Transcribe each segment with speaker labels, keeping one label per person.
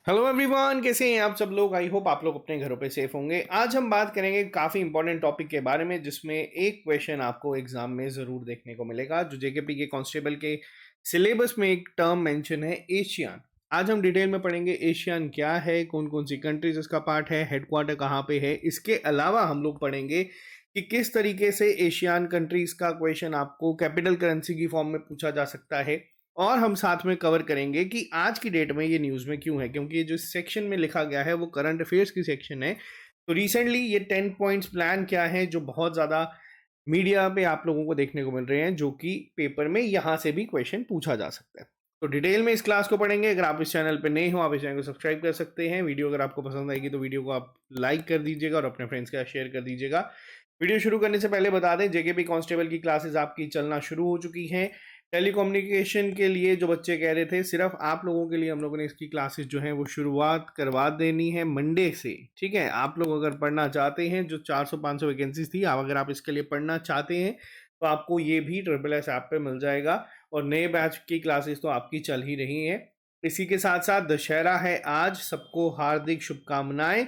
Speaker 1: Hello everyone, कैसे हैं आप सब लोग। आई होप आप लोग अपने घरों पे सेफ होंगे। आज हम बात करेंगे काफ़ी इंपॉर्टेंट टॉपिक के बारे में, जिसमें एक क्वेश्चन आपको एग्जाम में ज़रूर देखने को मिलेगा। जो जेकेपी के कांस्टेबल के सिलेबस में एक टर्म मेंशन है, एशियन। आज हम डिटेल में पढ़ेंगे एशियन क्या है, कौन कौन सी कंट्रीज इसका पार्ट है, हेडक्वार्टर कहाँ पे है। इसके अलावा हम लोग पढ़ेंगे कि किस तरीके से एशियन कंट्रीज का क्वेश्चन आपको कैपिटल करेंसी की फॉर्म में पूछा जा सकता है। और हम साथ में कवर करेंगे कि आज की डेट में ये न्यूज़ में क्यों है, क्योंकि ये जो सेक्शन में लिखा गया है वो करंट अफेयर्स की सेक्शन है। तो रिसेंटली ये 10 पॉइंट्स प्लान क्या है जो बहुत ज़्यादा मीडिया पे आप लोगों को देखने को मिल रहे हैं, जो कि पेपर में यहाँ से भी क्वेश्चन पूछा जा सकता है। तो डिटेल में इस क्लास को पढ़ेंगे। अगर आप इस चैनल पर नए हो, आप इस चैनल को सब्सक्राइब कर सकते हैं। वीडियो अगर आपको पसंद आएगी तो वीडियो को आप लाइक कर दीजिएगा और अपने फ्रेंड्स के साथ शेयर कर दीजिएगा। वीडियो शुरू करने से पहले बता दें, जेकेपी कांस्टेबल की क्लासेस आपकी चलना शुरू हो चुकी हैं। टेलीकम्युनिकेशन के लिए जो बच्चे कह रहे थे, सिर्फ आप लोगों के लिए हम लोगों ने इसकी क्लासेस जो हैं वो शुरुआत करवा देनी है मंडे से। ठीक है, आप लोग अगर पढ़ना चाहते हैं, जो 400-500 वैकेंसीज थी, अगर आप इसके लिए पढ़ना चाहते हैं तो आपको ये भी ट्रिपल एस ऐप पे मिल जाएगा। और नए बैच की क्लासेस तो आपकी चल ही रही हैं। इसी के साथ साथ दशहरा है आज, सबको हार्दिक शुभकामनाएं।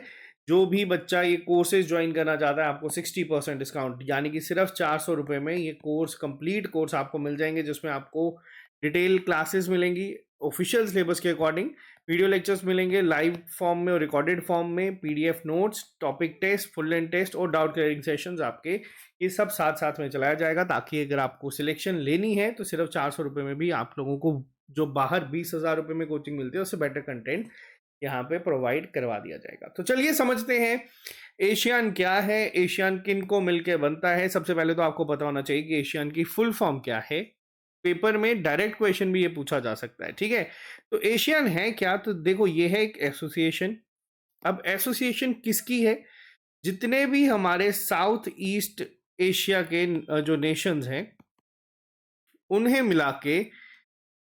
Speaker 1: जो भी बच्चा ये कोर्सेज ज्वाइन करना चाहता है, आपको 60% डिस्काउंट, यानी कि सिर्फ 400 रुपये में ये कोर्स, कंप्लीट कोर्स आपको मिल जाएंगे, जिसमें आपको डिटेल क्लासेस मिलेंगी ऑफिशियल सिलेबस के अकॉर्डिंग, वीडियो लेक्चर्स मिलेंगे लाइव फॉर्म में और रिकॉर्डेड फॉर्म में, PDF notes, topic test, full length test और डाउट क्लियरिंग सेशंस आपके, ये सब साथ साथ में चलाया जाएगा। ताकि अगर आपको सिलेक्शन लेनी है तो सिर्फ 400 रुपये में भी आप लोगों को जो बाहर 20,000 रुपये में कोचिंग मिलती है, उससे बेटर कंटेंट यहाँ पे प्रोवाइड करवा दिया जाएगा। तो चलिए समझते हैं एशियन क्या है, एशियन किन को मिलके बनता है। सबसे पहले तो आपको पता होना चाहिए कि एशियन की फुल फॉर्म क्या है। पेपर में डायरेक्ट क्वेश्चन भी ये पूछा जा सकता है। ठीक है, तो एशियन है क्या, तो देखो ये है एक एसोसिएशन। अब एसोसिएशन किसकी है? जितने भी हमारे साउथ ईस्ट एशिया के जो नेशंस हैं, उन्हें मिला के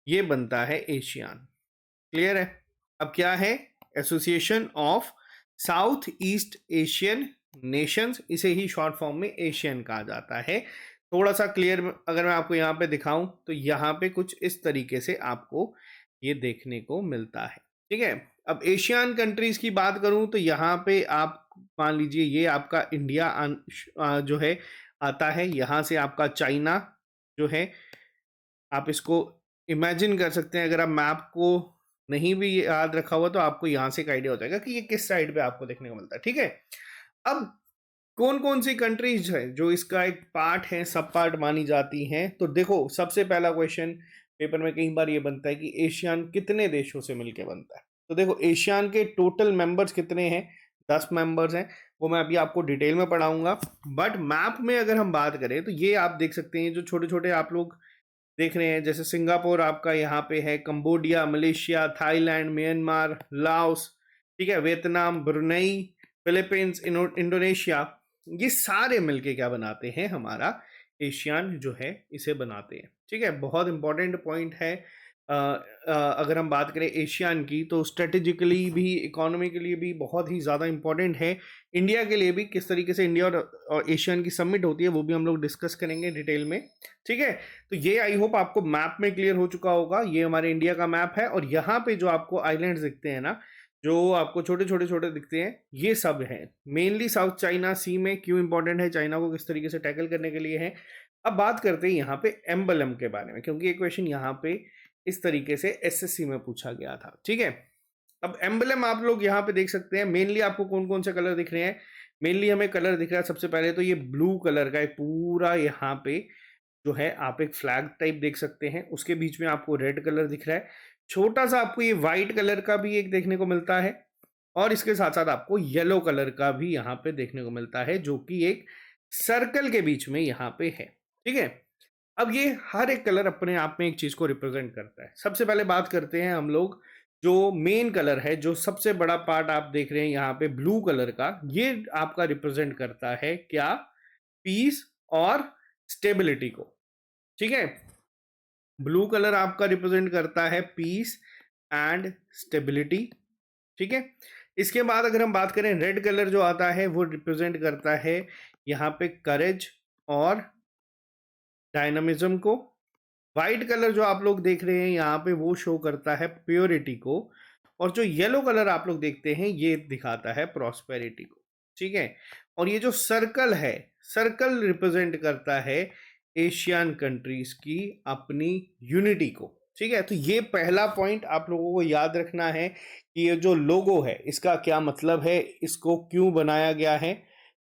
Speaker 1: ये बनता है एशियन। क्लियर है? अब क्या है? Association of south east Asian Nations, इसे ही शॉर्ट फॉर्म में एशियन कहा जाता है। थोड़ा सा क्लियर अगर मैं आपको यहाँ पे दिखाऊं तो यहाँ पे कुछ इस तरीके से आपको ये देखने को मिलता है। ठीक है, अब एशियन कंट्रीज की बात करूं तो यहाँ पे आप मान लीजिए ये आपका इंडिया जो है आता है। यहाँ से आपका चाइना जो है, आप इसको इमेजिन कर सकते हैं। अगर आप मैप को नहीं भी याद रखा हुआ तो आपको यहाँ से एक आइडिया हो जाएगा कि ये किस साइड पे आपको देखने को मिलता है। ठीक है, अब कौन कौन सी कंट्रीज है जो इसका एक पार्ट है, सब पार्ट मानी जाती हैं। तो देखो, सबसे पहला क्वेश्चन पेपर में कई बार ये बनता है कि एशियन कितने देशों से मिलकर बनता है। तो देखो, एशियन के टोटल मेंबर्स कितने हैं? 10 मेंबर्स हैं। वो मैं अभी आपको डिटेल में पढ़ाऊंगा। बट मैप में अगर हम बात करें तो ये आप देख सकते हैं, जो छोटे छोटे आप लोग देख रहे हैं, जैसे सिंगापुर आपका यहाँ पे है, Cambodia, Malaysia, Thailand, Myanmar, Laos, ठीक है, वियतनाम, ब्रुनई, फिलीपींस, इंडोनेशिया, ये सारे मिलके क्या बनाते हैं? हमारा एशियन जो है इसे बनाते हैं। ठीक है, बहुत इंपॉर्टेंट पॉइंट है। अगर हम बात करें एशियन की तो स्ट्रेटेजिकली भी, इकोनॉमी के लिए भी बहुत ही ज़्यादा इंपॉर्टेंट है। इंडिया के लिए भी, किस तरीके से इंडिया और एशियन की समिट होती है वो भी हम लोग डिस्कस करेंगे डिटेल में। ठीक है, तो ये आई होप आपको मैप में क्लियर हो चुका होगा। ये हमारे इंडिया का मैप है और यहाँ पे जो आपको आइलैंड्स दिखते हैं ना, जो आपको छोटे छोटे छोटे दिखते हैं, ये सब हैं मेनली साउथ चाइना सी में। क्यों इंपॉर्टेंट है? चाइना को किस तरीके से टैकल करने के लिए है। अब बात करते हैं यहाँ पे एम्बलम के बारे में, क्योंकि ये क्वेश्चन यहाँ पे इस तरीके से एसएससी में पूछा गया था। ठीक है, अब एम्बलम आप लोग यहाँ पे देख सकते हैं। मेनली आपको कौन कौन से कलर दिख रहे हैं? मेनली हमें कलर दिख रहा है सबसे पहले तो ये ब्लू कलर का है पूरा। यहाँ पे जो है आप एक फ्लैग टाइप देख सकते हैं, उसके बीच में आपको रेड कलर दिख रहा है। छोटा सा आपको ये व्हाइट कलर का भी एक देखने को मिलता है, और इसके साथ साथ आपको येलो कलर का भी यहाँ पे देखने को मिलता है, जो कि एक सर्कल के बीच में यहाँ पे है। ठीक है, अब ये हर एक कलर अपने आप में एक चीज को रिप्रेजेंट करता है। सबसे पहले बात करते हैं हम लोग, जो मेन कलर है, जो सबसे बड़ा पार्ट आप देख रहे हैं यहाँ पे ब्लू कलर का, ये आपका रिप्रेजेंट करता है क्या? पीस और स्टेबिलिटी को। ठीक है, ब्लू कलर आपका रिप्रेजेंट करता है पीस एंड स्टेबिलिटी। ठीक है, इसके बाद अगर हम बात करें, रेड कलर जो आता है वो रिप्रेजेंट करता है यहाँ पे करेज और डायनामिज्म को। वाइट कलर जो आप लोग देख रहे हैं यहाँ पे वो शो करता है प्योरिटी को। और जो येलो कलर आप लोग देखते हैं ये दिखाता है प्रॉस्पेरिटी को, ठीक है। और ये जो सर्कल है, सर्कल रिप्रेजेंट करता है एशियन कंट्रीज की अपनी यूनिटी को, ठीक है। तो ये पहला पॉइंट आप लोगों को याद रखना है कि ये जो लोगो है इसका क्या मतलब है, इसको क्यों बनाया गया है,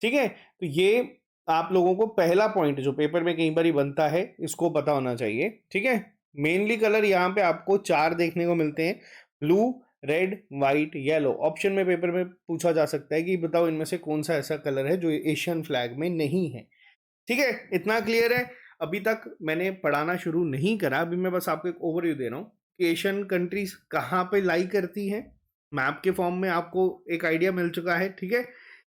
Speaker 1: ठीक है। तो ये आप लोगों को पहला पॉइंट जो पेपर में कई बार ही बनता है इसको पता होना चाहिए, ठीक है। मेनली कलर यहाँ पे आपको 4 देखने को मिलते हैं, blue, red, white, yellow. Option में पेपर में पूछा जा सकता है कि बताओ इनमें से कौन सा ऐसा कलर है जो एशियन फ्लैग में नहीं है, ठीक है। इतना क्लियर है। अभी तक मैंने पढ़ाना शुरू नहीं करा, अभी मैं बस आपको एक ओवरव्यू दे रहा हूँ कि एशियन कंट्रीज कहाँ पे लाई करती हैं। मैप के फॉर्म में आपको एक आइडिया मिल चुका है, ठीक है।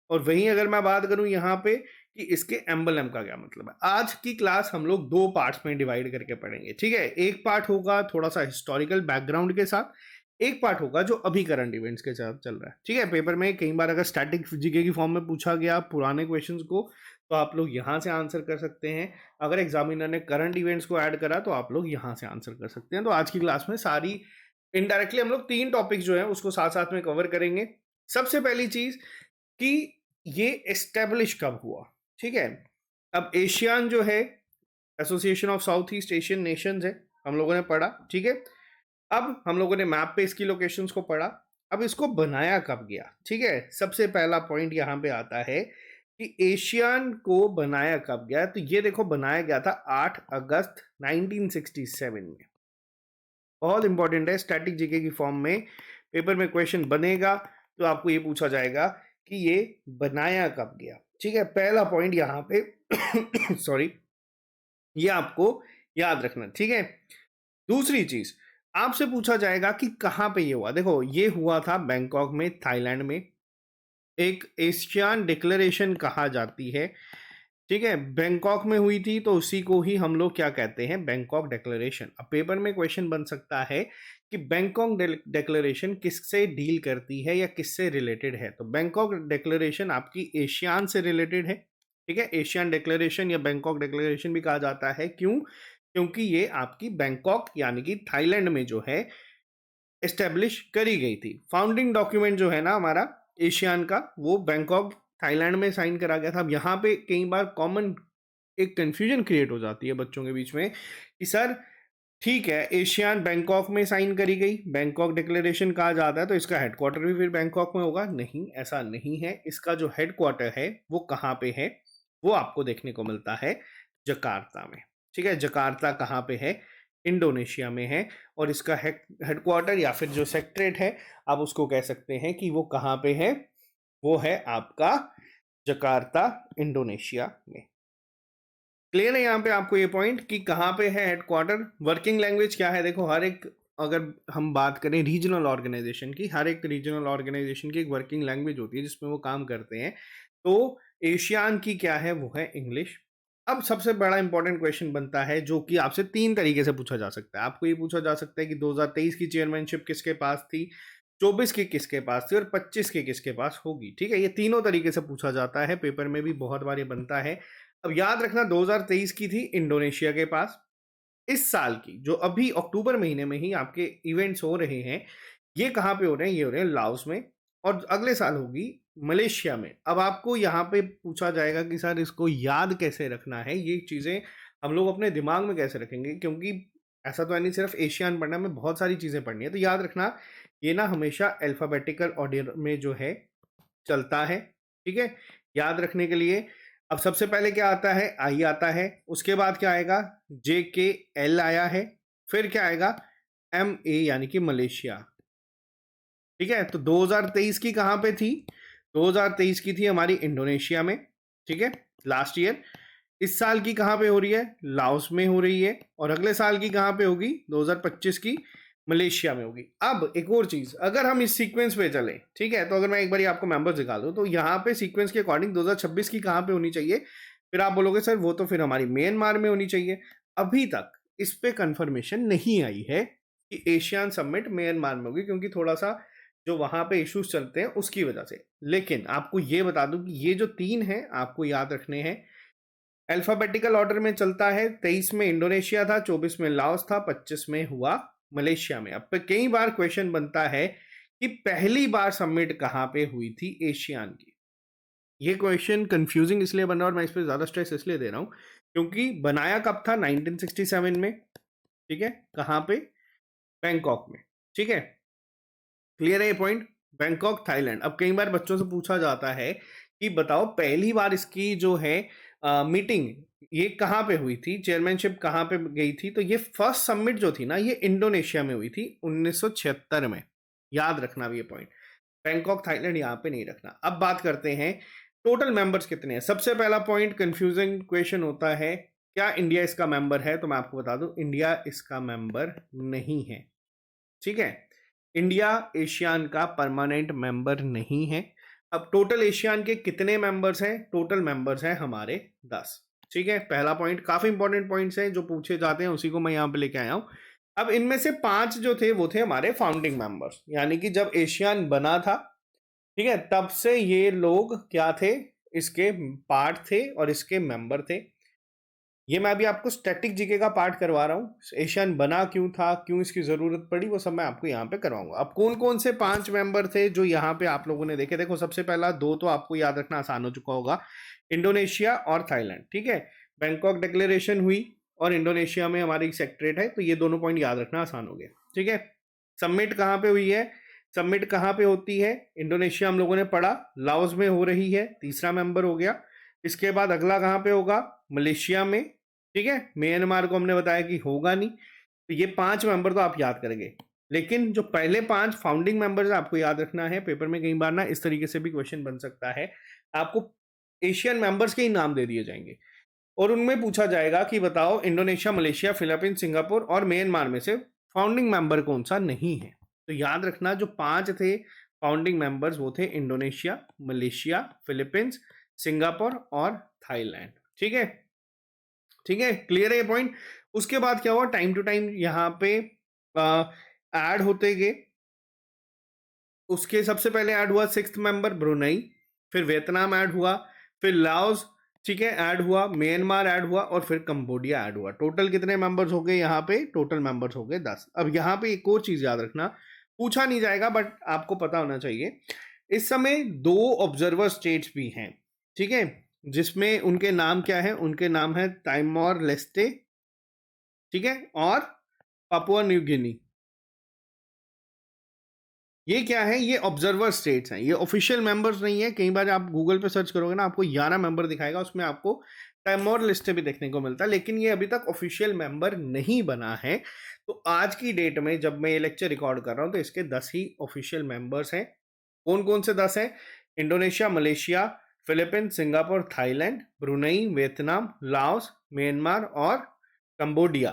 Speaker 1: और वहीं अगर मैं बात करूं यहाँ पे कि इसके एम्बलम का क्या मतलब है, आज की क्लास हम लोग 2 पार्ट्स में डिवाइड करके पढ़ेंगे, ठीक है। एक पार्ट होगा थोड़ा सा हिस्टोरिकल बैकग्राउंड के साथ, एक पार्ट होगा जो अभी करंट इवेंट्स के साथ चल रहा है, ठीक है। पेपर में कई बार अगर स्टैटिक जीके की फॉर्म में पूछा गया पुराने क्वेश्चंस को तो आप लोग यहाँ से आंसर कर सकते हैं, अगर एग्जामिनर ने करंट इवेंट्स को ऐड करा तो आप लोग यहाँ से आंसर कर सकते हैं। तो आज की क्लास में सारी इनडायरेक्टली हम लोग 3 टॉपिक्स जो है उसको साथ साथ में कवर करेंगे। सबसे पहली चीज कि ये एस्टेब्लिश कब हुआ, ठीक है। अब एशियान जो है association of south east Asian Nations है, हम लोगों ने पढ़ा, ठीक है। अब हम लोगों ने मैप पे इसकी लोकेशंस को पढ़ा। अब इसको बनाया कब गया, ठीक है। सबसे पहला पॉइंट यहाँ पे आता है कि एशियन को बनाया कब गया, तो ये देखो बनाया गया था 8 अगस्त 1967 में। बहुत इंपॉर्टेंट है, स्टैटिक जीके की फॉर्म में पेपर में क्वेश्चन बनेगा तो आपको ये पूछा जाएगा कि ये बनाया कब गया, ठीक है। पहला पॉइंट यहाँ पे सॉरी, ये आपको याद रखना, ठीक है। दूसरी चीज आपसे पूछा जाएगा कि कहाँ पे ये हुआ। देखो ये हुआ था बैंकॉक में, थाईलैंड में। एक एशियन डिक्लेरेशन कहा जाती है, ठीक है। बैंकॉक में हुई थी तो उसी को ही हम लोग क्या कहते हैं, बैंकॉक डिक्लेरेशन। अब पेपर में क्वेश्चन बन सकता है कि बैंकॉक डिक्लेरेशन किससे डील करती है या किससे रिलेटेड है। तो बैंकॉक डिक्लेरेशन आपकी एशियान से रिलेटेड है, ठीक है। एशियन डिक्लेरेशन या बैंकॉक डिक्लेरेशन भी कहा जाता है, क्यों? क्योंकि ये आपकी बैंकॉक यानी कि थाईलैंड में जो है एस्टेब्लिश करी गई थी। फाउंडिंग डॉक्यूमेंट जो है ना हमारा एशियान का, वो बैंकॉक थाईलैंड में साइन करा गया था। अब यहाँ पे कई बार कॉमन एक कंफ्यूजन क्रिएट हो जाती है बच्चों के बीच में कि सर ठीक है एशियान बैंकॉक में साइन करी गई, बैंकॉक डिक्लेरेशन कहा जाता है तो इसका हेडक्वार्टर भी फिर बैंकॉक में होगा। नहीं, ऐसा नहीं है। इसका जो हेडक्वार्टर है वो कहाँ पे है, वो आपको देखने को मिलता है जकार्ता में, ठीक है। जकार्ता कहाँ पे है, इंडोनेशिया में है। और इसका हेडक्वार्टर या फिर जो सेक्रेटरीट है आप उसको कह सकते हैं कि वो कहाँ पे है, वो है आपका जकार्ता, इंडोनेशिया में। क्लियर है यहाँ पे आपको ये पॉइंट कि कहाँ पे है हेडक्वार्टर। वर्किंग लैंग्वेज क्या है, देखो हर एक, अगर हम बात करें रीजनल ऑर्गेनाइजेशन की, हर एक रीजनल ऑर्गेनाइजेशन की एक वर्किंग लैंग्वेज होती है जिसमें वो काम करते हैं। तो एशियान की क्या है, वो है इंग्लिश। अब सबसे बड़ा इंपॉर्टेंट क्वेश्चन बनता है जो कि आपसे 3 तरीके से पूछा जा सकता है। आपको ये पूछा जा सकता है कि 2023 की चेयरमैनशिप किसके पास थी, 24 की किसके पास थी और 25 की किसके पास होगी, ठीक है। ये तीनों तरीके से पूछा जाता है, पेपर में भी बहुत बार ये बनता है। अब याद रखना 2023 की थी इंडोनेशिया के पास। इस साल की जो अभी अक्टूबर महीने में ही आपके इवेंट्स हो रहे हैं, ये कहाँ पे हो रहे हैं, ये हो रहे हैं लाओस में। और अगले साल होगी मलेशिया में। अब आपको यहाँ पे पूछा जाएगा कि सर इसको याद कैसे रखना है, ये चीज़ें हम लोग अपने दिमाग में कैसे रखेंगे, क्योंकि ऐसा तो है नहीं सिर्फ एशियान पढ़ना, में बहुत सारी चीज़ें पढ़नी है। तो याद रखना ये ना हमेशा अल्फ़ाबेटिकल ऑर्डर में जो है चलता है, ठीक है। याद रखने के लिए अब सबसे पहले क्या आता है, आई आता है। उसके बाद क्या आएगा, जे के एल आया है। फिर क्या आएगा, एम ए यानी कि मलेशिया, ठीक है। तो 2023 की कहाँ पे थी, 2023 की थी हमारी इंडोनेशिया में, ठीक है, लास्ट ईयर। इस साल की कहाँ पे हो रही है, लाओस में हो रही है। और अगले साल की कहाँ पे होगी, 2025 की मलेशिया में होगी। अब एक और चीज, अगर हम इस सीक्वेंस पे चले, ठीक है, तो अगर मैं एक बार आपको मेंबर्स दिखा दूं तो यहाँ पे सीक्वेंस के अकॉर्डिंग 2026 की कहाँ पे होनी चाहिए। फिर आप बोलोगे सर वो तो फिर हमारी म्यांमार में होनी चाहिए। अभी तक इस पे कंफर्मेशन नहीं आई है कि एशियन समिट म्यांमार में होगी, क्योंकि थोड़ा सा जो वहां पे इश्यूज चलते हैं उसकी वजह से। लेकिन आपको ये बता दूं कि ये जो 3 हैं आपको याद रखने हैं। अल्फाबेटिकल ऑर्डर में चलता है, 23 में इंडोनेशिया था, 24 में लाओस था, 25 में हुआ मलेशिया में। अब पे कई बार क्वेश्चन बनता है कि पहली बार समिट कहाँ पे हुई थी एशियान की। ये क्वेश्चन कंफ्यूजिंग इसलिए बन रहा है और मैं इस पे ज़्यादा स्ट्रेस इसलिए दे रहा हूँ क्योंकि बनाया कब था 1967 में, ठीक है, कहाँ पे, बैंकॉक में, ठीक है, क्लियर है ये पॉइंट। Bangkok Thailand. अब कई बार बच्चों से पूछा जाता है कि बताओ पहली बार इसकी जो है मीटिंग ये कहाँ पे हुई थी, चेयरमैनशिप कहाँ पे गई थी, तो ये फर्स्ट समिट जो थी ना ये इंडोनेशिया में हुई थी 1976 में। याद रखना भी ये पॉइंट, बैंकॉक थाईलैंड यहाँ पे नहीं रखना। अब बात करते हैं टोटल मेंबर्स कितने हैं। सबसे पहला पॉइंट कंफ्यूजिंग क्वेश्चन होता है क्या इंडिया इसका मेंबर है, तो मैं आपको बता दूं इंडिया इसका मेंबर नहीं है, ठीक है। इंडिया एशियान का परमानेंट मेंबर नहीं है। अब टोटल एशियान के कितने मेंबर्स हैं, टोटल मेंबर्स हैं हमारे 10, ठीक है। पहला पॉइंट, काफी इंपॉर्टेंट पॉइंट्स हैं जो पूछे जाते हैं उसी को मैं यहाँ पे लेके आया हूँ। अब इनमें से 5 जो थे वो थे हमारे फाउंडिंग मेंबर्स, यानी कि जब एशियान बना था, ठीक है, तब से ये लोग क्या थे, इसके पार्ट थे और इसके मेंबर थे। ये मैं अभी आपको स्टैटिक जीके का पार्ट करवा रहा हूँ, एशियन बना क्यों था, क्यों इसकी जरूरत पड़ी, वो सब मैं आपको यहाँ पे करवाऊंगा। अब कौन कौन से 5 मेंबर थे जो यहाँ पे आप लोगों ने देखे, देखो सबसे पहला 2 तो आपको याद रखना आसान हो चुका होगा, इंडोनेशिया और थाईलैंड, ठीक है। बैंकॉक डिक्लेरेशन हुई और इंडोनेशिया में हमारी सेक्रेटरेट है, तो ये दोनों पॉइंट याद रखना आसान हो गया, ठीक है। सबमिट कहाँ पे हुई है, सबमिट कहाँ पे होती है, इंडोनेशिया हम लोगों ने पढ़ा, लाओस में हो रही है, तीसरा मेंबर हो गया। इसके बाद अगला कहाँ पे होगा, मलेशिया में, ठीक है। म्यांमार को हमने बताया कि होगा नहीं, तो ये 5 मेंबर तो आप याद करेंगे। लेकिन जो पहले 5 फाउंडिंग मेंबर्स आपको याद रखना है, पेपर में कई बार ना इस तरीके से भी क्वेश्चन बन सकता है, आपको एशियन मेंबर्स के ही नाम दे दिए जाएंगे और उनमें पूछा जाएगा कि बताओ इंडोनेशिया, मलेशिया, फिलीपींस, सिंगापुर और म्यांमार में से फाउंडिंग मेंबर कौन सा नहीं है। तो याद रखना जो 5 थे फाउंडिंग मेंबर्स वो थे इंडोनेशिया, मलेशिया, फिलीपींस, सिंगापुर और थाईलैंड, ठीक है, ठीक है, क्लियर है ये पॉइंट। उसके बाद क्या हुआ, टाइम टू टाइम यहाँ पे ऐड होते गए। उसके सबसे पहले ऐड हुआ 6th मेंबर ब्रुनई, फिर वियतनाम ऐड हुआ, फिर लाओस, ठीक है, ऐड हुआ, म्यांमार ऐड हुआ और फिर कंबोडिया ऐड हुआ। टोटल कितने मेंबर्स हो गए यहाँ पे, टोटल मेंबर्स हो गए 10। अब यहाँ पे एक और चीज याद रखना, पूछा नहीं जाएगा बट आपको पता होना चाहिए, इस समय 2 ऑब्जर्वर स्टेट्स भी हैं, ठीक है, जिसमें उनके नाम क्या है, उनके नाम है टाइमोर लेस्टे, ठीक है, और पापुआ न्यू गिनी। ये क्या है, ये ऑब्जर्वर स्टेट्स हैं, ये ऑफिशियल मेंबर्स नहीं है। कई बार आप गूगल पे सर्च करोगे ना आपको 11 मेंबर दिखाएगा, उसमें आपको टाइमोर लिस्ट भी देखने को मिलता है, लेकिन ये अभी तक ऑफिशियल मेंबर नहीं बना है। तो आज की डेट में जब मैं ये लेक्चर रिकॉर्ड कर रहा हूँ तो इसके 10 ही ऑफिशियल मेंबर्स हैं। कौन कौन से 10 हैं, Indonesia, Malaysia, Philippines, Singapore, Thailand, Brunei, Vietnam, Laos, Myanmar और कंबोडिया।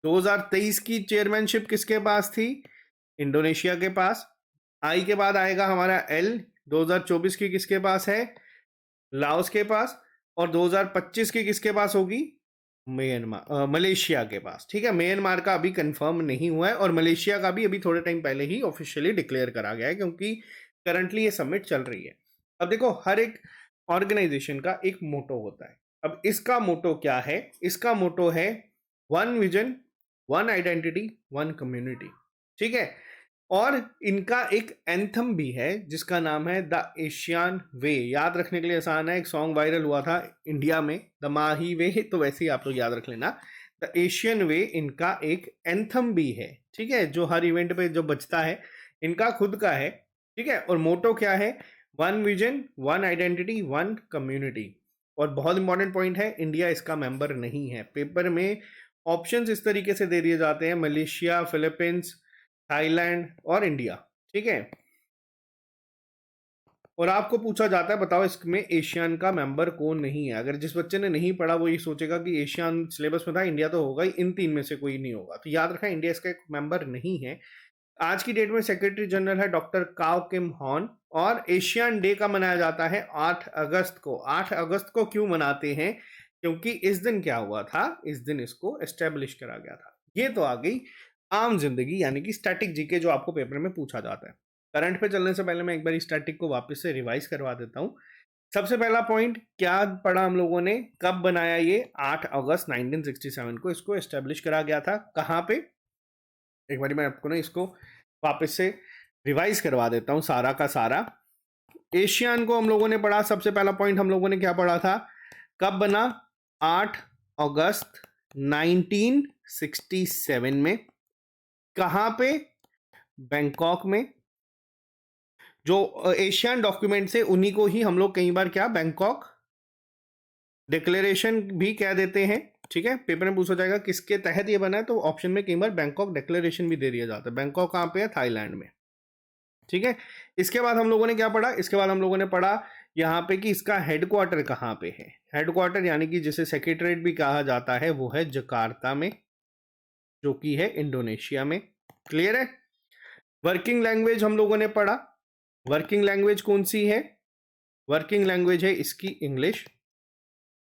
Speaker 1: 2023 की चेयरमैनशिप किसके पास थी, इंडोनेशिया के पास। आई के बाद आएगा हमारा एल, 2024 की किसके पास है, लाओस के पास। और 2025 की किसके पास होगी, म्यांमार, मलेशिया के पास, ठीक है। म्यांमार का अभी कंफर्म नहीं हुआ है और मलेशिया का भी अभी थोड़े टाइम पहले ही ऑफिशियली डिक्लेयर करा गया है क्योंकि करंटली ये समिट चल रही है। अब देखो हर एक ऑर्गेनाइजेशन का एक मोटो होता है। अब इसका मोटो क्या है, इसका मोटो है one vision, one identity, one community, ठीक है। और इनका एक एंथम भी है जिसका नाम है द एशियन वे। याद रखने के लिए आसान है, एक सॉन्ग वायरल हुआ था इंडिया में, द माही वे, तो वैसे ही आप लोग याद रख लेना, द एशियन वे इनका एक एंथम भी है, ठीक है, जो हर इवेंट पे जो बजता है, इनका खुद का है, ठीक है। और मोटो क्या है, one vision, one identity, one community. और बहुत इंपॉर्टेंट पॉइंट है, इंडिया इसका मेंबर नहीं है। पेपर में ऑप्शंस इस तरीके से दे दिए जाते हैं, मलेशिया, फिलीपींस, थाईलैंड और इंडिया, ठीक है। और आपको पूछा जाता है बताओ इसमें एशियन का मेंबर कौन नहीं है। अगर जिस बच्चे ने नहीं पढ़ा वो ये सोचेगा कि एशियन सिलेबस में था, इंडिया तो होगा ही, इन 3 में से कोई नहीं होगा। तो याद रखना इंडिया इसका एक मेंबर नहीं है। आज की डेट में सेक्रेटरी जनरल है डॉक्टर काव किम हॉन। और एशियन डे का मनाया जाता है 8 अगस्त को। 8 अगस्त को क्यों मनाते हैं, क्योंकि इस दिन क्या हुआ था, इस दिन इसको एस्टेब्लिश करा गया था। ये तो आ गई आम जिंदगी यानी कि स्टैटिक जीके जो आपको पेपर में पूछा जाता है। करंट पे चलने से पहले मैं एक बार स्टैटिक को वापस से रिवाइज करवा देता हूँ। सबसे पहला पॉइंट क्या पढ़ा हम लोगों ने, कब बनाया, ये 8 अगस्त 1967 को इसको एस्टेब्लिश करा गया था। कहाँ पे, एक बार मैं आपको ना इसको वापस से रिवाइज करवा देता हूं सारा का सारा। एशियान को हम लोगों ने पढ़ा, सबसे पहला पॉइंट हम लोगों ने क्या पढ़ा था, कब बना, 8 अगस्त 1967 में। कहां पे, बैंकॉक में। जो एशियन डॉक्यूमेंट्स है उन्हीं को ही हम लोग कई बार क्या, बैंकॉक डिक्लेरेशन भी कह देते हैं। ठीक है, पेपर में पूछा जाएगा किसके तहत ये बना है, तो ऑप्शन में कई बार बैंकॉक डिक्लेरेशन भी दे दिया जाता है। बैंकॉक कहाँ पे है, थाईलैंड में। ठीक है, इसके बाद हम लोगों ने क्या पढ़ा, इसके बाद हम लोगों ने पढ़ा यहाँ पे कि इसका हेडक्वार्टर कहाँ पे है। हेडक्वार्टर यानी कि जिसे सेक्रेटरीट भी कहा जाता है वो है जकार्ता में, जो कि है इंडोनेशिया में। क्लियर है। वर्किंग लैंग्वेज हम लोगों ने पढ़ा, वर्किंग लैंग्वेज कौन सी है, वर्किंग लैंग्वेज है इसकी इंग्लिश।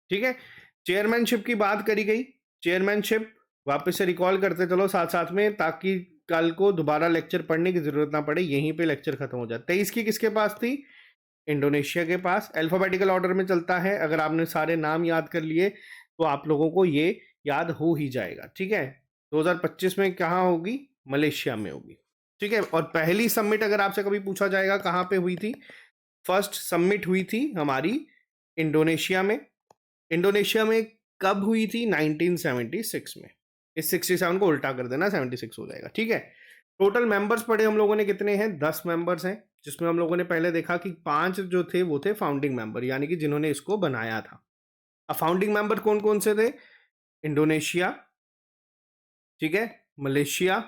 Speaker 1: ठीक है, चेयरमैनशिप की बात करी गई, चेयरमैनशिप वापस से रिकॉल करते चलो साथ साथ में, ताकि कल को दोबारा लेक्चर पढ़ने की जरूरत ना पड़े, यहीं पे लेक्चर खत्म हो जाए। 23 की किसके पास थी, इंडोनेशिया के पास। अल्फाबेटिकल ऑर्डर में चलता है, अगर आपने सारे नाम याद कर लिए तो आप लोगों को ये याद हो ही जाएगा। ठीक है, 2025 में कहाँ होगी, मलेशिया में होगी। ठीक है, और पहली सबमिट अगर आपसे कभी पूछा जाएगा कहाँ पे हुई थी, फर्स्ट सबमिट हुई थी हमारी इंडोनेशिया में। इंडोनेशिया में कब हुई थी, 1976 में। इस 67 को उल्टा कर देना, 76 हो जाएगा। ठीक है, टोटल मेंबर्स पढ़े हम लोगों ने कितने हैं, 10 मेंबर्स हैं, जिसमें हम लोगों ने पहले देखा कि 5 जो थे वो थे फाउंडिंग मेंबर, यानी कि जिन्होंने इसको बनाया था। अब फाउंडिंग मेंबर कौन कौन से थे, इंडोनेशिया, ठीक है, मलेशिया,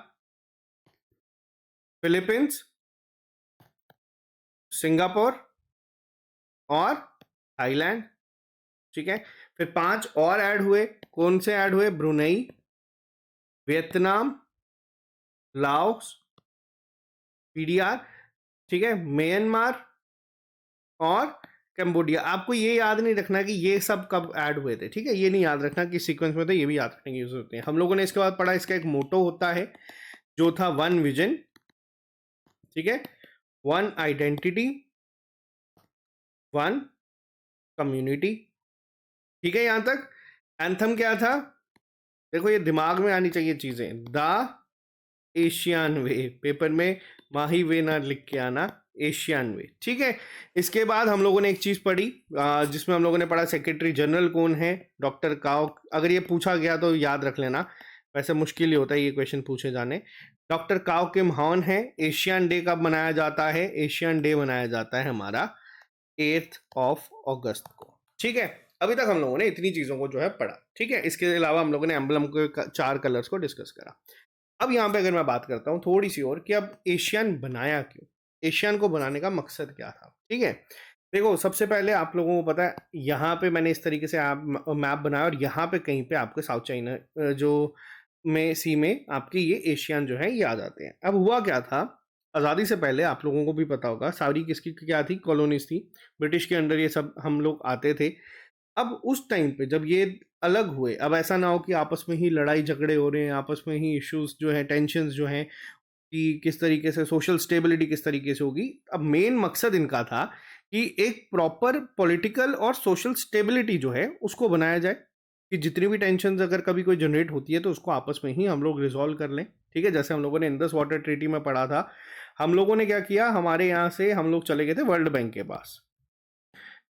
Speaker 1: फिलीपींस, सिंगापुर और थाईलैंड। ठीक है, फिर 5 और ऐड हुए, कौन से ऐड हुए, ब्रुनेई, वियतनाम, लाओस, पीडीआर, ठीक है, म्यांमार और कंबोडिया। आपको ये याद नहीं रखना कि ये सब कब ऐड हुए थे। ठीक है, ये नहीं याद रखना कि सीक्वेंस में थे, ये भी याद रखने की जरूरत है। हम लोगों ने इसके बाद पढ़ा, इसका एक मोटो होता है जो था वन विजन, ठीक है, वन आइडेंटिटी, वन कम्युनिटी। ठीक है, यहां तक। एंथम क्या था, देखो ये दिमाग में आनी चाहिए चीजें, द एशियन वे, पेपर में माही वे ना लिख के आना, एशियन वे। ठीक है, इसके बाद हम लोगों ने एक चीज पढ़ी, जिसमें हम लोगों ने पढ़ा सेक्रेटरी जनरल कौन है, डॉक्टर काओ। अगर ये पूछा गया तो याद रख लेना, वैसे मुश्किल ही होता है ये क्वेश्चन पूछे जाने। डॉक्टर काओ किम हॉन है। एशियन डे कब मनाया जाता है, एशियन डे मनाया जाता है हमारा 8 अगस्त को। ठीक है, अभी तक हम लोगों ने इतनी चीजों को जो है पढ़ा। ठीक है, इसके अलावा हम लोगों ने एम्बलम के 4 कलर्स को डिस्कस करा। अब यहाँ पे अगर मैं बात करता हूँ थोड़ी सी और, कि अब एशियन बनाया क्यों, एशियन को बनाने का मकसद क्या था। ठीक है, देखो सबसे पहले आप लोगों को पता है, यहाँ पे मैंने इस तरीके से आप मैप बनाया, और यहाँ पे कहीं पे आपके साउथ चाइना जो में सी में आपके ये एशियन जो है ये आ जाते हैं। अब हुआ क्या था, आज़ादी से पहले आप लोगों को भी पता होगा सारी किसकी क्या थी, कॉलोनीज थी, ब्रिटिश के अंडर ये सब हम लोग आते थे। अब उस टाइम पे जब ये अलग हुए, अब ऐसा ना हो कि आपस में ही लड़ाई झगड़े हो रहे हैं, आपस में ही इश्यूज जो है, टेंशन्स जो हैं, कि किस तरीके से सोशल स्टेबिलिटी किस तरीके से होगी। अब मेन मकसद इनका था कि एक प्रॉपर पॉलिटिकल और सोशल स्टेबिलिटी जो है उसको बनाया जाए, कि जितनी भी टेंशन अगर कभी कोई जनरेट होती है तो उसको आपस में ही हम लोग रिजॉल्व कर लें। ठीक है, जैसे हम लोगों ने इंडस वाटर ट्रीटी में पढ़ा था, हम लोगों ने क्या किया, हमारे यहाँ से हम लोग चले गए थे वर्ल्ड बैंक के पास।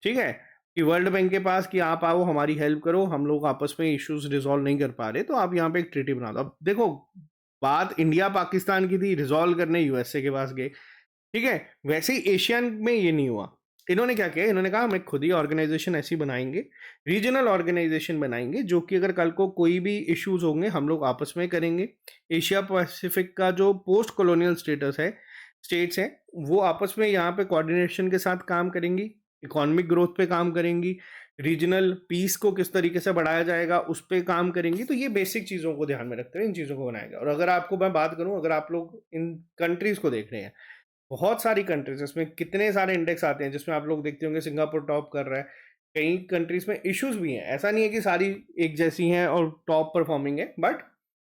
Speaker 1: ठीक है, कि वर्ल्ड बैंक के पास कि आप आओ हमारी हेल्प करो, हम लोग आपस में इश्यूज रिजॉल्व नहीं कर पा रहे, तो आप यहाँ पे एक ट्रीटी बना दो। अब देखो बात इंडिया पाकिस्तान की थी, रिजॉल्व करने यूएसए के पास गए। ठीक है, वैसे ही एशियन में ये नहीं हुआ। इन्होंने क्या किया, इन्होंने कहा हम खुद ही ऑर्गेनाइजेशन ऐसी बनाएंगे, रीजनल ऑर्गेनाइजेशन बनाएंगे, जो कि अगर कल को कोई भी इश्यूज होंगे हम लोग आपस में करेंगे। एशिया पैसिफिक का जो पोस्ट कॉलोनियल स्टेटस है, स्टेट्स हैं, वो आपस में यहाँ पे कोऑर्डिनेशन के साथ काम करेंगी, इकोनॉमिक ग्रोथ पे काम करेंगी, रीजनल पीस को किस तरीके से बढ़ाया जाएगा उस पर काम करेंगी। तो ये बेसिक चीज़ों को ध्यान में रखते हुए इन चीज़ों को बनाया गया। और अगर आपको मैं बात करूं, अगर आप लोग इन कंट्रीज को देख रहे हैं, बहुत सारी कंट्रीज, इसमें कितने सारे इंडेक्स आते हैं, जिसमें आप लोग देखते होंगे सिंगापुर टॉप कर रहा है। कई कंट्रीज में इश्यूज भी हैं, ऐसा नहीं है कि सारी एक जैसी हैं और टॉप परफॉर्मिंग है, बट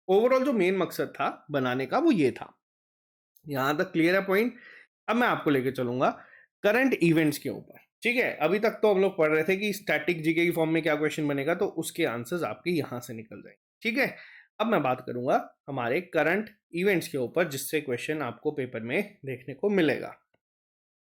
Speaker 1: ओवरऑल जो मेन मकसद था बनाने का वो ये था। यहां तक क्लियर है पॉइंट। अब मैं आपको लेके चलूंगा करंट इवेंट्स के ऊपर। ठीक है, अभी तक तो हम लोग पढ़ रहे थे कि स्टैटिक जीके की फॉर्म में क्या क्वेश्चन बनेगा, तो उसके आंसर्स आपके यहां से निकल जाएंगे। ठीक है, अब मैं बात करूंगा हमारे करंट इवेंट्स के ऊपर, जिससे क्वेश्चन आपको पेपर में देखने को मिलेगा।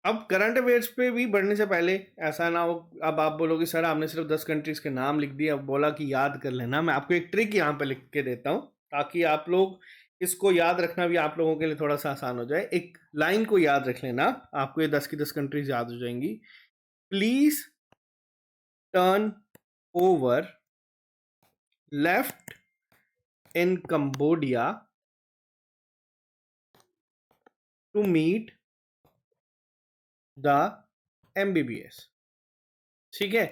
Speaker 1: अब करंट अफेयर्स पे भी बढ़ने से पहले ऐसा ना हो अब आप बोलोगे सर आपने सिर्फ 10 कंट्रीज के नाम लिख दिए, अब बोला कि याद कर लेना। मैं आपको एक ट्रिक यहाँ पे लिख के देता हूँ ताकि आप लोग इसको याद रखना भी आप लोगों के लिए थोड़ा सा आसान हो जाए। एक लाइन को याद रख लेना, आपको ये 10 की 10 कंट्रीज याद हो जाएंगी। Please turn over left in Cambodia to meet the MBBS। ठीक है,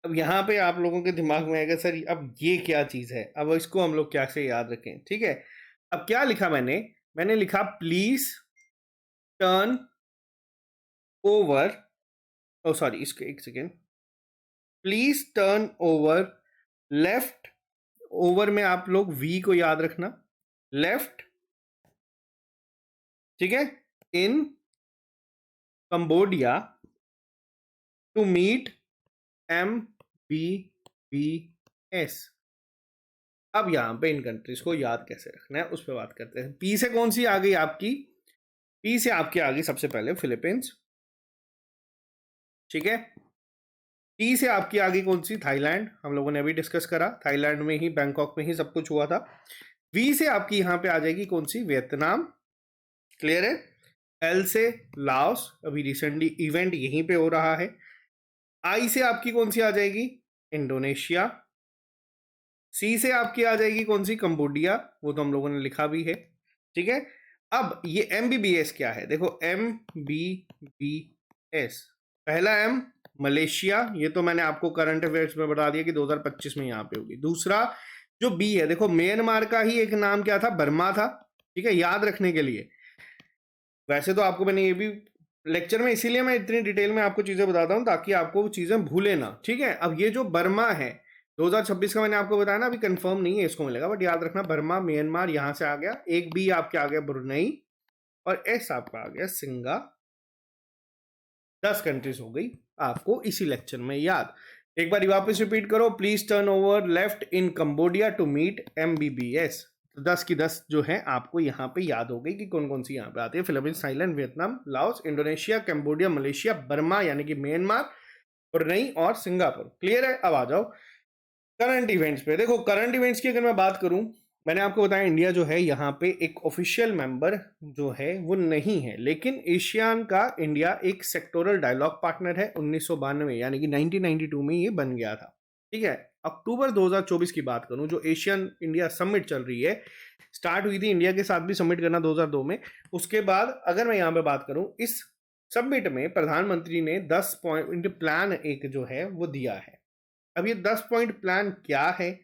Speaker 1: अब यहाँ पे आप लोगों के दिमाग में आएगा सर अब ये क्या चीज़ है, अब इसको हम लोग क्या से याद रखें। ठीक है, अब क्या लिखा मैंने लिखा please turn over, oh sorry इसके एक second, please turn over left, over में आप लोग वी को याद रखना, लेफ्ट, ठीक है, इन कंबोडिया टू मीट MBBS। अब यहां पे इन कंट्रीज को याद कैसे रखना है उस पर बात करते हैं। पी से कौन सी आ गई आपकी, पी से आपकी आ गई सबसे पहले फिलीपींस, ठीक है। टी से आपकी आ गई कौन सी, थाईलैंड, हम लोगों ने अभी डिस्कस करा, थाईलैंड में ही बैंकॉक में ही सब कुछ हुआ था। वी से आपकी यहां पे आ जाएगी कौन सी, वियतनाम, क्लियर है। एल से लाओस, अभी रिसेंटली इवेंट यहीं पे हो रहा है। आई से आपकी कौन सी आ जाएगी, इंडोनेशिया। सी से आपकी आ जाएगी कौन सी, कंबोडिया, वो तो हम लोगों ने लिखा भी है, ठीक है। अब ये MBBS क्या है, देखो MBBS, पहला M मलेशिया, ये तो मैंने आपको करंट अफेयर्स में बता दिया कि 2025 में यहाँ पे होगी। दूसरा जो बी है, देखो म्यांमार का ही एक नाम क्या था, बर्मा था, ठीक है, याद रखने के लिए। वैसे तो आपको मैंने ये भी लेक्चर में, इसीलिए मैं इतनी डिटेल में आपको चीजें बताता हूँ ताकि आपको वो चीजें भूले ना, ठीक है। अब ये जो बर्मा है 2026 का मैंने आपको बताया ना, अभी कंफर्म नहीं है इसको मिलेगा, बट याद रखना बर्मा म्यांमार यहां से आ गया, एक बी आपके आ गया ब्रुनई, और एस आपका आ गया सिंगापुर। 10 कंट्रीज हो गई आपको इसी लेक्चर में याद। एक बार वापस रिपीट करो, please turn over left in Cambodia to meet MBBS। तो 10 की 10 जो है आपको यहाँ पे याद हो गई कि कौन कौन सी यहाँ पे आती है, Philippines, Thailand, Vietnam, Laos, Indonesia, Cambodia, Malaysia, Burma यानी कि म्यांमार, ब्रुनई और सिंगापुर। क्लियर है। अब आ जाओ करंट इवेंट्स पे। देखो करंट इवेंट्स की अगर मैं बात करूं, मैंने आपको बताया इंडिया जो है यहाँ पे एक ऑफिशियल मेंबर जो है वो नहीं है, लेकिन एशियान का इंडिया एक सेक्टोरल डायलॉग पार्टनर है। 1992 यानी कि 1992 में ये बन गया था, ठीक है। अक्टूबर 2024 की बात करूं, जो एशियन इंडिया समिट चल रही है, स्टार्ट हुई थी इंडिया के साथ भी समिट करना 2002 में। उसके बाद अगर मैं यहाँ पे बात करूं, इस समिट में प्रधानमंत्री ने 10 पॉइंट प्लान एक जो है वो दिया है। अब ये 10 पॉइंट प्लान क्या है,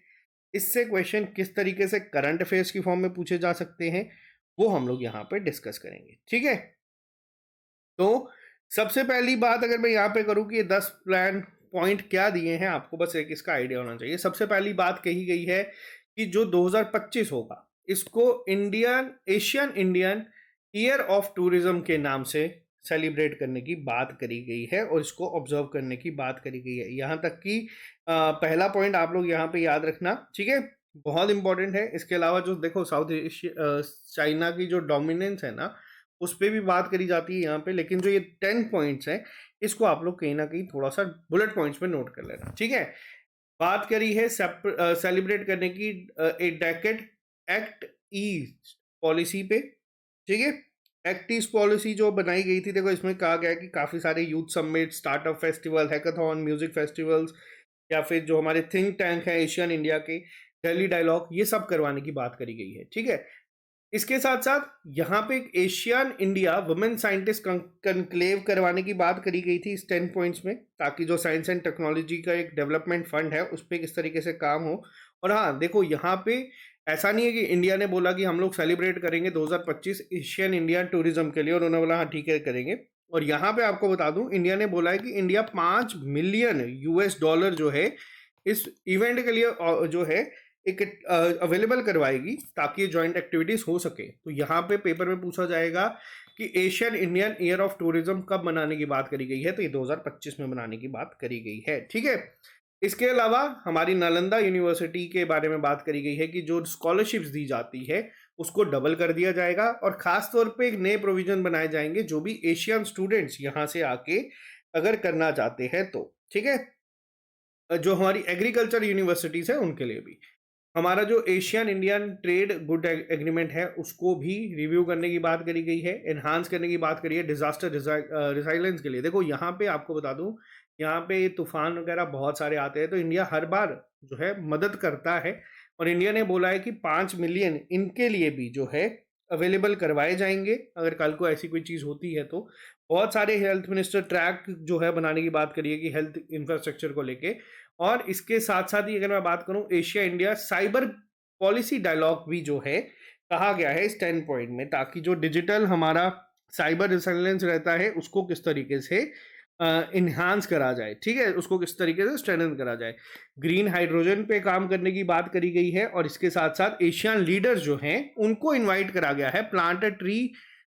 Speaker 1: इससे क्वेश्चन किस तरीके से करंट अफेयर्स की फॉर्म में पूछे जा सकते हैं, वो हम लोग यहाँ पे डिस्कस करेंगे, ठीक है। तो सबसे पहली बात अगर मैं यहाँ पे करूँ कि ये 10 प्लान पॉइंट क्या दिए हैं, आपको बस एक इसका आइडिया होना चाहिए। सबसे पहली बात कही गई है कि जो 2025 होगा, इसको Asian Indian year of tourism के नाम से सेलिब्रेट करने की बात करी गई है और इसको ऑब्जर्व करने की बात करी गई है। यहाँ तक कि पहला पॉइंट आप लोग यहाँ पे याद रखना, ठीक है, बहुत इंपॉर्टेंट है। इसके अलावा जो देखो साउथ एशिया चाइना की जो डोमिनेंस है ना, उस पर भी बात करी जाती है यहाँ पे, लेकिन जो ये 10 पॉइंट्स हैं इसको आप लोग कहीं ना कहीं थोड़ा सा बुलेट पॉइंट्स में नोट कर लेना, ठीक है। बात करी है सेलिब्रेट करने की ए डेकेड एक्ट ईस्ट पॉलिसी पे, ठीक है। एक्ट ईस्ट पॉलिसी जो बनाई गई थी, देखो इसमें कहा गया है कि काफ़ी सारे youth summit, startup festival, hackathon, music festivals, या फिर जो हमारे थिंक टैंक है एशियन इंडिया के, दिल्ली डायलॉग, ये सब करवाने की बात करी गई है, ठीक है। इसके साथ साथ यहाँ पे एक Asian India women scientist conclave करवाने की बात करी गई थी इस 10 पॉइंट्स में, ताकि जो साइंस एंड टेक्नोलॉजी का एक डेवलपमेंट फंड है उस पर किस तरीके से काम हो। और हाँ देखो यहाँ पे ऐसा नहीं है कि इंडिया ने बोला कि हम लोग सेलिब्रेट करेंगे 2025 एशियन इंडिया टूरिज्म के लिए और उन्होंने बोला हाँ ठीक है करेंगे। और यहाँ पे आपको बता दूं, इंडिया ने बोला है कि इंडिया $5 मिलियन जो है इस इवेंट के लिए जो है एक अवेलेबल करवाएगी ताकि जॉइंट एक्टिविटीज हो सके। तो यहाँ पे पेपर में पूछा जाएगा कि Asian Indian year of tourism कब मनाने की बात करी गई है, तो ये 2025 में मनाने की बात करी गई है, ठीक है। इसके अलावा हमारी नालंदा यूनिवर्सिटी के बारे में बात करी गई है कि जो स्कॉलरशिप्स दी जाती है उसको डबल कर दिया जाएगा और खास तौर पे एक नए प्रोविजन बनाए जाएंगे जो भी एशियन स्टूडेंट्स यहाँ से आके अगर करना चाहते हैं तो, ठीक है। जो हमारी एग्रीकल्चर यूनिवर्सिटीज है उनके लिए भी हमारा जो Asian Indian trade good agreement है उसको भी रिव्यू करने की बात करी गई है, एनहांस करने की बात करी है डिजास्टर रिसाइलेंस के लिए। देखो यहाँ पे आपको बता दूं, यहाँ पे तूफान वगैरह बहुत सारे आते हैं तो इंडिया हर बार जो है मदद करता है और इंडिया ने बोला है कि 5 मिलियन इनके लिए भी जो है अवेलेबल करवाए जाएंगे अगर कल को ऐसी कोई चीज़ होती है तो। बहुत सारे हेल्थ मिनिस्टर ट्रैक जो है बनाने की बात करिए कि हेल्थ इंफ्रास्ट्रक्चर को लेके। और इसके साथ साथ ही अगर मैं बात करूं Asia India cyber policy dialogue भी जो है कहा गया है इस 10 पॉइंट में, ताकि जो डिजिटल हमारा साइबर रिसिलेंस रहता है उसको किस तरीके से इन्हांस करा जाए, ठीक है, उसको किस तरीके से स्ट्रेंथन करा जाए। ग्रीन हाइड्रोजन पे काम करने की बात करी गई है और इसके साथ साथ एशियन लीडर्स जो हैं उनको इनवाइट करा गया है प्लांट अ ट्री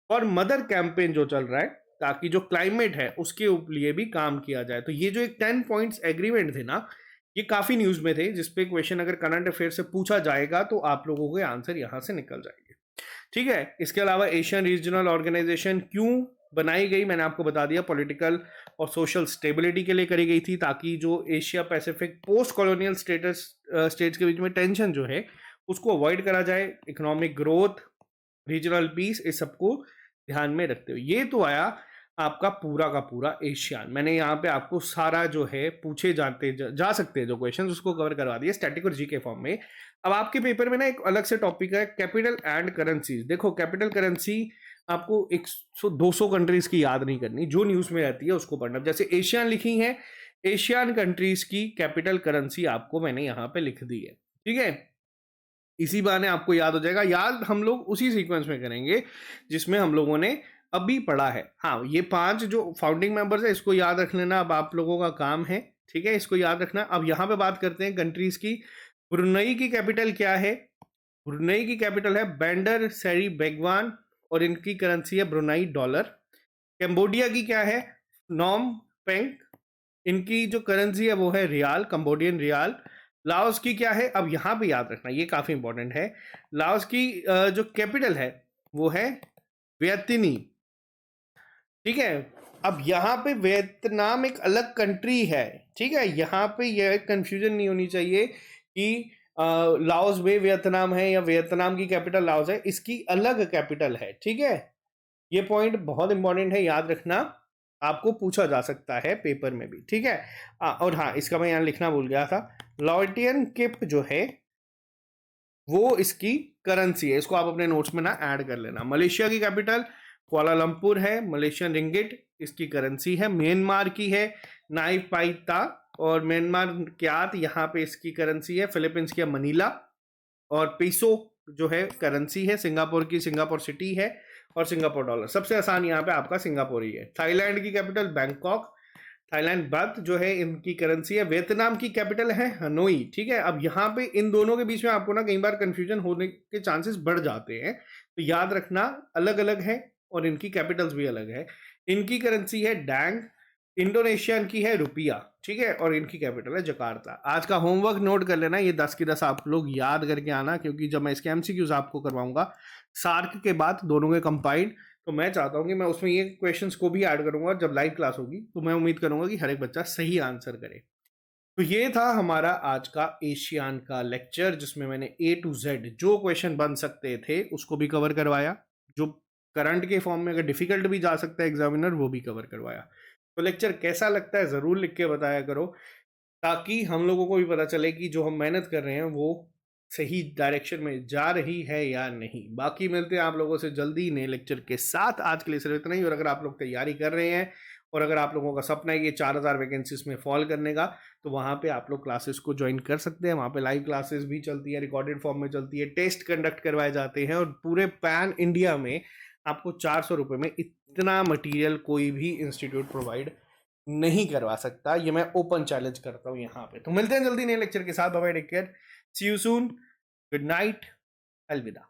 Speaker 1: और मदर कैंपेन जो चल रहा है, ताकि जो क्लाइमेट है उसके लिए भी काम किया जाए। तो ये जो एक 10 पॉइंट्स एग्रीमेंट थे ना, ये काफी न्यूज में थे, जिसपे क्वेश्चन अगर करंट अफेयर से पूछा जाएगा तो आप लोगों के आंसर यहां से निकल जाएंगे, ठीक है। इसके अलावा एशियन रीजनल ऑर्गेनाइजेशन क्यों बनाई गई मैंने आपको बता दिया, पॉलिटिकल और सोशल स्टेबिलिटी के लिए करी गई थी, ताकि जो Asia Pacific post colonial states के बीच में टेंशन जो है उसको अवॉइड करा जाए, इकोनॉमिक ग्रोथ, रीजनल पीस, इस सबको ध्यान में रखते हुए। ये तो आया आपका पूरा का पूरा एशियान। मैंने यहाँ पे आपको सारा जो है पूछे जा सकते हैं जो क्वेश्चन उसको कवर करवा दिया स्टैटिक और जीके फॉर्म में। अब आपके पेपर में ना एक अलग से टॉपिक है कैपिटल एंड करेंसीज। देखो कैपिटल करेंसी आपको 100-200 कंट्रीज की याद नहीं करनी, जो न्यूज में रहती है उसको पढ़ना। जैसे एशियन लिखी है, एशियन कंट्रीज की कैपिटल करेंसी आपको मैंने यहाँ पे लिख दी है, ठीक है। इसी बहाने आपको याद हो जाएगा। याद हम लोग उसी सीक्वेंस में करेंगे जिसमें हम लोगों ने अभी पढ़ा है। हाँ, ये 5 जो फाउंडिंग मेंबर्स है इसको याद रख लेना, अब आप लोगों का काम है, ठीक है, इसको याद रखना। अब यहाँ पे बात करते हैं कंट्रीज की। ब्रुनई की कैपिटल क्या है? ब्रुनई की कैपिटल है बैंडर सेरी बेगवान और इनकी करेंसी है ब्रुनई डॉलर। कैम्बोडिया की क्या है? नॉम पेंग, इनकी जो करेंसी है वो है रियाल, कंबोडियन रियाल। लाओस की क्या है? अब यहाँ पे याद रखना, ये काफी इंपॉर्टेंट है। लाओस की जो कैपिटल है वो है वियतनी, ठीक है। अब यहाँ पे वियतनाम एक अलग कंट्री है, ठीक है, यहाँ पे यह कंफ्यूजन नहीं होनी चाहिए कि लाओस में वियतनाम है या वियतनाम की कैपिटल लाओस है, इसकी अलग कैपिटल है, ठीक है। ये पॉइंट बहुत इंपॉर्टेंट है, याद रखना, आपको पूछा जा सकता है पेपर में भी, ठीक है। और हाँ, इसका मैं यहाँ लिखना भूल गया था, लॉयटियन किप जो है वो इसकी करेंसी है, इसको आप अपने नोट्स में ना ऐड कर लेना। मलेशिया की कैपिटल कुआलालंपुर है, मलेशियन रिंगिट इसकी करेंसी है। म्यांमार की है नाई पाइता और म्यांमार क्यात यहाँ पे इसकी करेंसी है। फिलीपींस की मनीला और पेसो जो है करेंसी है। सिंगापुर की सिंगापुर सिटी है और सिंगापुर डॉलर। सबसे आसान यहाँ पे आपका सिंगापुर ही है। थाईलैंड की कैपिटल बैंकॉक, थाईलैंड बात जो है इनकी करेंसी है। वियतनाम की कैपिटल है हनोई, ठीक है। अब यहाँ पे इन दोनों के बीच में आपको ना कई बार कंफ्यूजन होने के चांसेस बढ़ जाते हैं, तो याद रखना अलग अलग है और इनकी कैपिटल्स भी अलग है। इनकी करेंसी है डैंग, इंडोनेशियन की है रुपया, ठीक है, और इनकी कैपिटल है जकार्ता। आज का होमवर्क नोट कर लेना, ये 10 की 10 आप लोग याद करके आना, क्योंकि जब मैं इसके एमसीक्यूज आपको करवाऊंगा सार्क के बाद दोनों के कंपाइंड, तो मैं चाहता हूं कि मैं उसमें ये क्वेश्चंस को भी ऐड करूंगा। जब लाइव क्लास होगी तो मैं उम्मीद करूंगा कि हर एक बच्चा सही आंसर करे। तो ये था हमारा आज का एशियान का लेक्चर, जिसमें मैंने A to Z जो क्वेश्चन बन सकते थे उसको भी कवर करवाया, जो करंट के फॉर्म में अगर डिफिकल्ट भी जा सकता है एग्जामिनर वो भी कवर करवाया। तो लेक्चर कैसा लगता है ज़रूर लिख के बताया करो, ताकि हम लोगों को भी पता चले कि जो हम मेहनत कर रहे हैं वो सही डायरेक्शन में जा रही है या नहीं। बाकी मिलते हैं आप लोगों से जल्दी नए लेक्चर के साथ। आज के लिए सिर्फ इतना ही। और अगर आप लोग तैयारी कर रहे हैं और अगर आप लोगों का सपना है ये 4000 वैकेंसीज में फॉल करने का, तो वहाँ पे आप लोग क्लासेस को ज्वाइन कर सकते हैं। वहाँ पे लाइव क्लासेस भी चलती है, रिकॉर्डेड फॉर्म में चलती है, टेस्ट कंडक्ट करवाए जाते हैं और पूरे पैन इंडिया में आपको 400 रुपये में इतना मटीरियल कोई भी इंस्टीट्यूट प्रोवाइड नहीं करवा सकता। ये मैं ओपन चैलेंज करता हूँ यहाँ पे। तो मिलते हैं जल्दी नए लेक्चर के साथ। Bye bye, take care, see you soon, good night, अलविदा।